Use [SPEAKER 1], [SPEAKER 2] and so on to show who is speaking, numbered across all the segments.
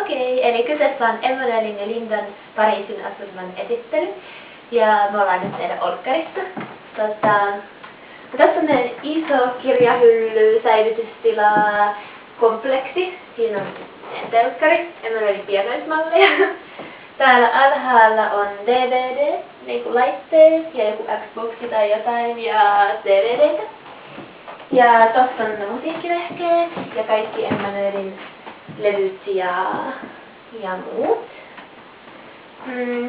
[SPEAKER 1] Okei, eli kyseessä on Emmanuelin ja Lindan Pariisin asunnon esittely. Ja me ollaan nyt meidän olkkarissa. Tässä on meidän iso kirjahylly, säilytystila, kompleksi. Siinä on meidän telkkari, Emmanuelin pienoismalleja. Täällä alhaalla on DVD, niinku laitteet ja joku Xboxi tai jotain ja DVDtä. Ja tossa on musiikkilehkeet ja kaikki Emmanuelin levyt ja muut.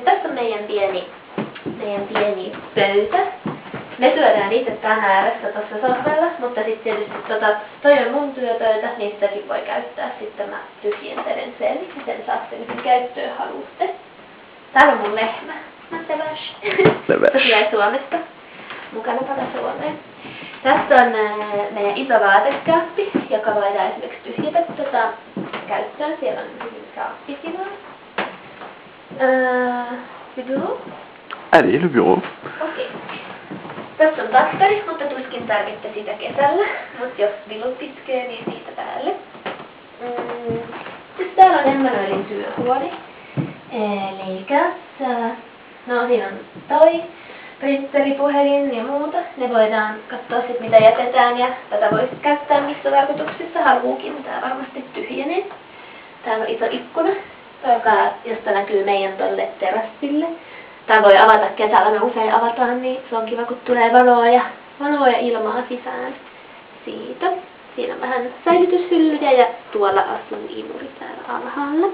[SPEAKER 1] Tässä on meidän pieni pöytä. Me syödään itse tän ääressä tuossa sohvalla, mutta sitten tietysti toi on mun työpöytä, niin sitäkin voi käyttää. Sitten mä tyhjentelen sen ja sen saatte nyt käyttöön haluatte. Täällä on mun lehmä. Sebash. Se tulee Suomesta. Mukana pala Suomeen. Tässä on meidän iso vaatekaappi, joka voidaan esimerkiksi tyhjätä käyttöön. Siellä on hyvin kaappitilaa. Le bureau?
[SPEAKER 2] Allez, le bureau.
[SPEAKER 1] Okei. Tässä on takkari, mutta tuskin tarvitte sitä kesällä. Mutta jos vilut iskee, niin siitä päälle. Sitten täällä on Emmanuelin työhuone. Eli no siinä on toi printeripuhelin ja muuta. Ne voidaan katsoa sit mitä jätetään ja tätä voisi käyttää missä tarkoituksissa haluukin. Tää varmasti tyhjenee. Täällä on iso ikkuna, josta näkyy meidän tolle terassille. Tää voi avata kesällä, me usein avataan, niin se on kiva kun tulee valoa ja ilmaa sisään siitä. Siinä on vähän säilytyshyllyjä ja tuolla asuu imuri täällä alhaalla.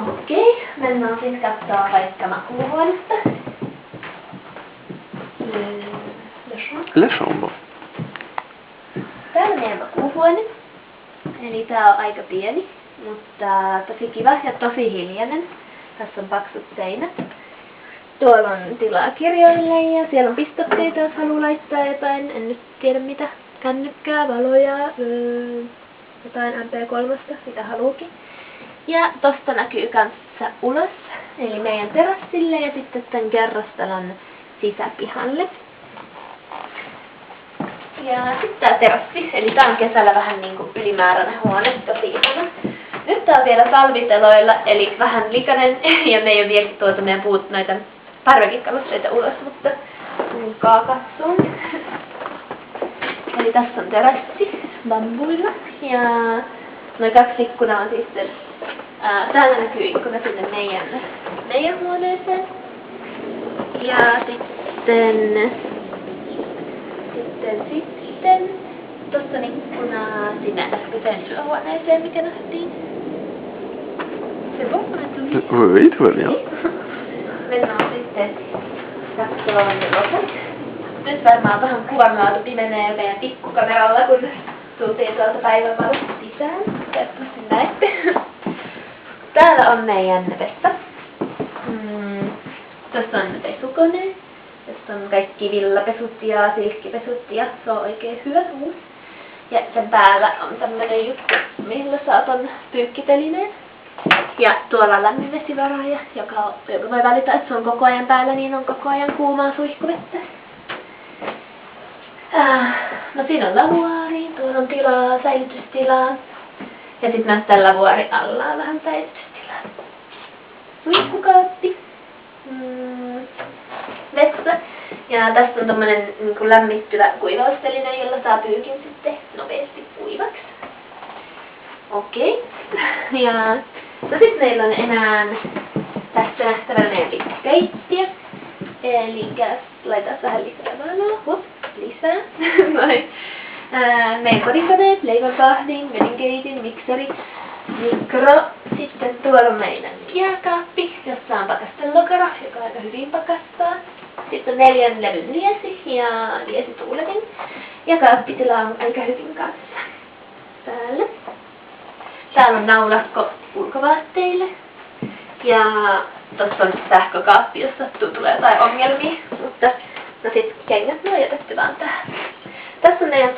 [SPEAKER 1] Okei, mennään siis katsoa vaikka makuuhuonetta.
[SPEAKER 2] La chambre.
[SPEAKER 1] Täällä on meidän makuuhuone. Eli tää on aika pieni, mutta tosi kiva ja tosi hiljainen. Tässä on paksut seinät. Tuolla on tilaa kirjoille ja siellä on pistokkeita, jos haluaa laittaa jotain. En nyt tiedä mitä. Kännykkää, valoja, jotain MP3, mitä haluukin. Ja tosta näkyy kanssa ulos, eli meidän terassille ja sitten tämän kerrostalon sisäpihalle. Ja sitten tää terassi, eli tää on kesällä vähän niinku ylimääräinen huone, tosi ihana. Nyt tää on vielä talviteloilla, eli vähän likainen ja me ei ole vielä tuotu meidän noita parvekekalusteita ulos, mutta kuulkaa katsoon. Eli tässä on terassi bambuilla ja noin 2 ikkunaa on sitten. Täällä näkyy ikkuna sinne meidän huoneeseen. Ja sitten tossa on ikkuna sinne äskeiseen työhuoneeseen, mikä nähtiin. Se voi
[SPEAKER 2] Oui, tout va bien.
[SPEAKER 1] Mennään sitten katsomaan ne loput. Nyt varmaan vähän kuvanlaatu pimenee meidän pikkukameralla, kun tultiin tuolta päivänvalosta sisään. Toivottavasti näette. Täällä on meidän vessa. Tässä on pesukone. Tässä on kaikki villapesut ja silkkipesut ja se on oikein hyvä uusi. Ja sen päällä on tämmönen juttu, millä saa ton pyykkitelineen. Ja tuolla on lämminvesivaraaja, joka voi valita, että se on koko ajan päällä, niin on koko ajan kuumaa suihkuvettä. No siinä on lavuaari, tuolla on tilaa, säilytystilaa. Ja sitten myös tällä vuori alla on vähän säilytystilaa. Suihkukaappi. Vessa. Ja tässä on tommonen niin lämmittyvä kuivausteline, jolla saa pyykin sitten nopeasti kuivaksi. Okei. Ja no sit meillä on enää tässä nähtävänä keittiö. Eli laitetaan vähän lisää valoa. Lisää. Noin. Meidän kodinkoneet, leivonkahdin, vedenkeitin, mikseri, mikro. Sitten tuolla on meidän jääkaappi, jossa on pakastelokaro, joka aika hyvin pakastaa. Sitten on 4 levyn liesi ja liesituuletin. Ja kaappitila on aika hyvin kanssa. Täällä. Täällä on naulakko ulkovaatteille. Ja tossa on sähkökaappi, jos sattuu tulee jotain ongelmia. Mutta no sit kengät on jätetty vaan tähän. Tässä on meidän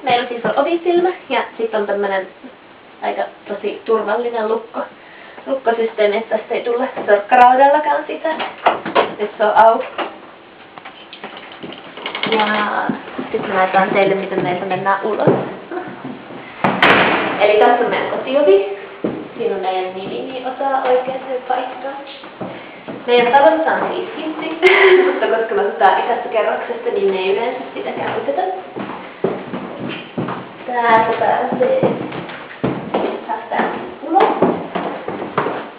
[SPEAKER 1] meillä on siis ovisilmä ja sitten on tämmönen aika tosi turvallinen lukkosysteemi, että tästä ei tulla sorkkaraudallakaan sisään. Nyt se on auki. Ja sitten näytän teille, miten meiltä mennään ulos. Eli tässä on meidän kotiovi. Siinä on meidän nimi, niin osaa oikeaan paikkaan. Meidän talossa on siis hissi, mutta koska me asutaan isästä kerroksesta, niin me ei yleensä sitä käytetä. Täältä päästään ulos.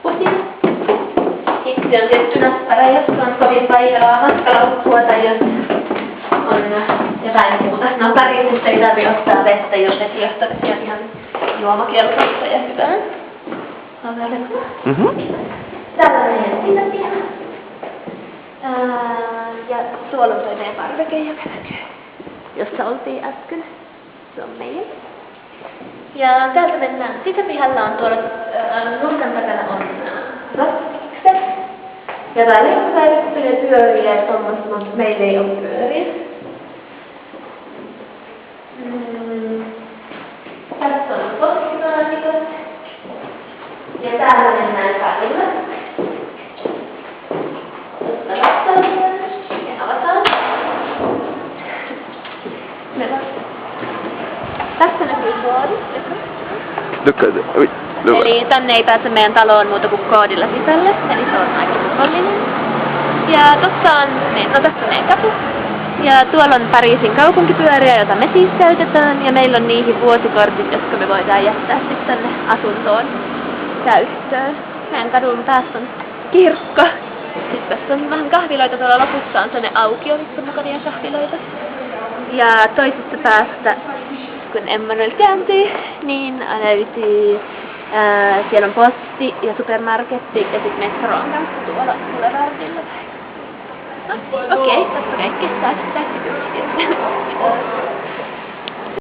[SPEAKER 1] Putin. Hissi on tietty näppärä, jos on kovin vaikeaa hankala ukkua tai jos on jotain muuta. No Pariisissa ei tarvitse ottaa vettä, jos vesijohtavesi on ihan juomakelpoista ja hyvää. Täällä on meidän sisäpiha. Ja tuolla on toi meidän parveke, jossa oltiin äsken. Se on meidän. Ja täältä mennään sisäpihalla on tuolla nurkan takana on ratkikset. Ja täällä leikkupäivittelee pyöriä ja tommasta, mutta meillä ei ole pyöriä. Tässä on postimaanikot. Ja täällä mennään salilla. Tuosta lattialle ja avataan. Tässä näkyy koodi. Eli tänne ei pääse meidän taloon muuta kuin koodilla sisälle, eli se on aika turvallinen. Ja tossa on, tässä on meidän katu. Ja tuolla on Pariisin kaupunkipyöriä, jota me siis käytetään, ja meillä on niihin vuosikortit, jotka me voidaan jättää sitten tänne asuntoon käyttöön. Meidän kadun päässä on kirkko. Sitten tässä on vähän kahviloita, tuolla lopussa on sellainen aukio, missä on mukavia kahviloita. Ja toisesta päästä, kun Emmanuel kääntyy, niin löytyy, siellä on posti ja supermarketti ja sitten metro on kanssa tuolla Boulevardilla. No, okei, tässä kaikki. Tästä kysymyksiä.